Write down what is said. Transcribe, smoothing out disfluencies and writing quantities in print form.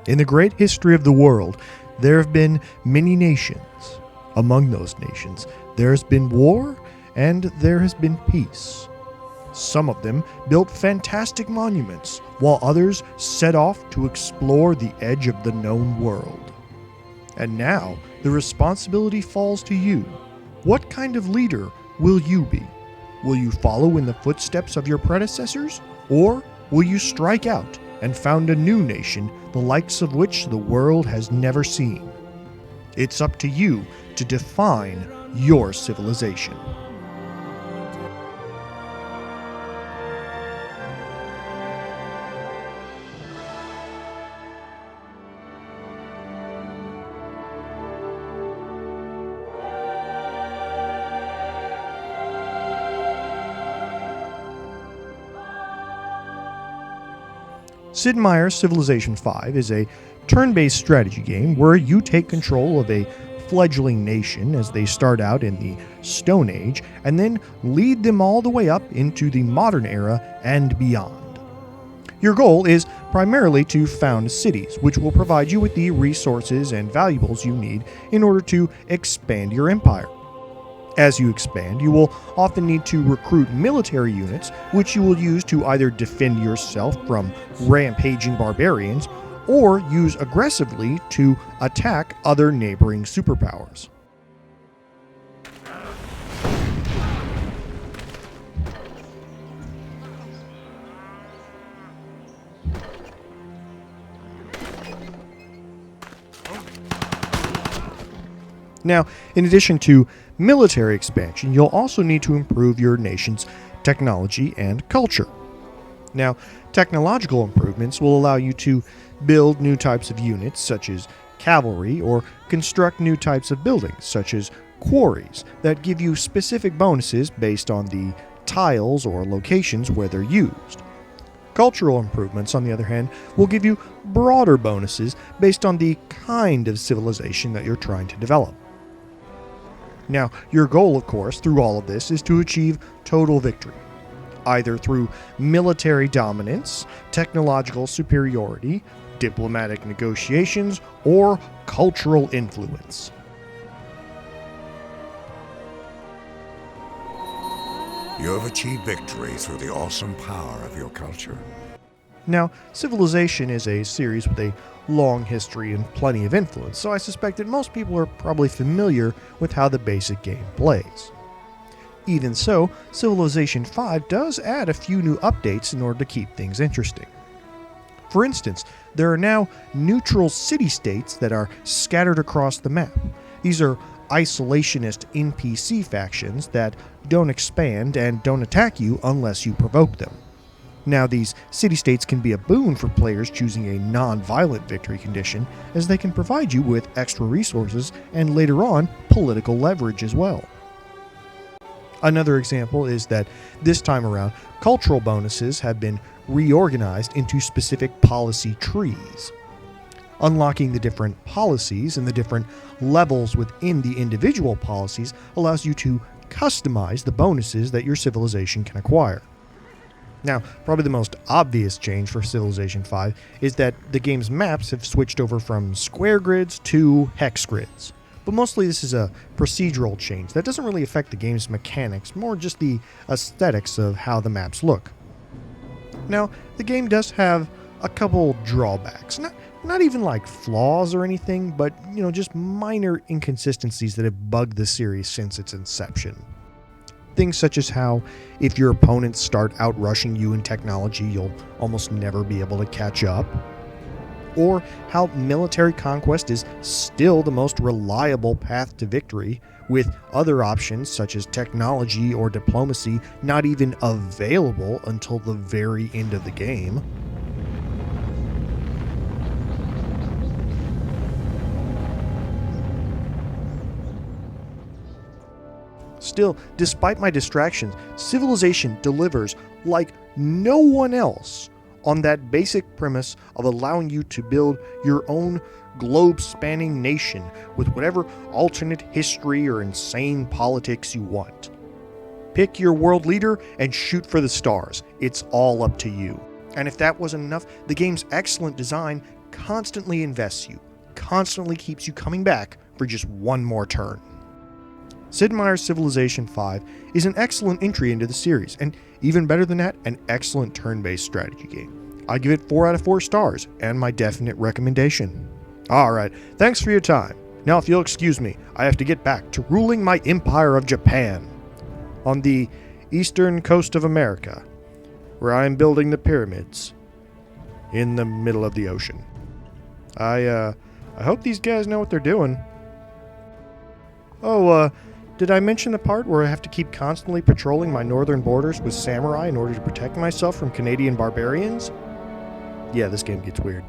In the great history of the world, there have been many nations. Among those nations, there has been war and there has been peace. Some of them built fantastic monuments, while others set off to explore the edge of the known world. And now, the responsibility falls to you. What kind of leader will you be? Will you follow in the footsteps of your predecessors? Or will you strike out and found a new nation, the likes of which the world has never seen? It's up to you to define your civilization. Sid Meier's Civilization V is a turn-based strategy game where you take control of a fledgling nation as they start out in the Stone Age and then lead them all the way up into the modern era and beyond. Your goal is primarily to found cities, which will provide you with the resources and valuables you need in order to expand your empire. As you expand, you will often need to recruit military units, which you will use to either defend yourself from rampaging barbarians or use aggressively to attack other neighboring superpowers. Now, in addition to military expansion, you'll also need to improve your nation's technology and culture. Now, technological improvements will allow you to build new types of units, such as cavalry, or construct new types of buildings, such as quarries, that give you specific bonuses based on the tiles or locations where they're used. Cultural improvements, on the other hand, will give you broader bonuses based on the kind of civilization that you're trying to develop. Now, your goal, of course, through all of this is to achieve total victory, either through military dominance, technological superiority, diplomatic negotiations, or cultural influence. You have achieved victory through the awesome power of your culture. Now, Civilization is a series with a long history and plenty of influence, so I suspect that most people are probably familiar with how the basic game plays. Even so, Civilization V does add a few new updates in order to keep things interesting. For instance, there are now neutral city-states that are scattered across the map. These are isolationist NPC factions that don't expand and don't attack you unless you provoke them. Now, these city-states can be a boon for players choosing a non-violent victory condition, as they can provide you with extra resources and later on, political leverage as well. Another example is that this time around, cultural bonuses have been reorganized into specific policy trees. Unlocking the different policies and the different levels within the individual policies allows you to customize the bonuses that your civilization can acquire. Now, probably the most obvious change for Civilization V is that the game's maps have switched over from square grids to hex grids. But mostly this is a procedural change that doesn't really affect the game's mechanics, more just the aesthetics of how the maps look. Now, the game does have a couple drawbacks. Not even like flaws or anything, but just minor inconsistencies that have bugged the series since its inception. Things such as how, if your opponents start outrushing you in technology, you'll almost never be able to catch up. Or how military conquest is still the most reliable path to victory, with other options such as technology or diplomacy not even available until the very end of the game. Still, despite my distractions, Civilization delivers like no one else on that basic premise of allowing you to build your own globe-spanning nation with whatever alternate history or insane politics you want. Pick your world leader and shoot for the stars. It's all up to you. And if that wasn't enough, the game's excellent design constantly invests you, constantly keeps you coming back for just one more turn. Sid Meier's Civilization V is an excellent entry into the series, and even better than that, an excellent turn-based strategy game. I give it 4 out of 4 stars, and my definite recommendation. Alright, thanks for your time. Now if you'll excuse me, I have to get back to ruling my Empire of Japan on the eastern coast of America, where I am building the pyramids in the middle of the ocean. I hope these guys know what they're doing. Oh, did I mention the part where I have to keep constantly patrolling my northern borders with samurai in order to protect myself from Canadian barbarians? Yeah, this game gets weird.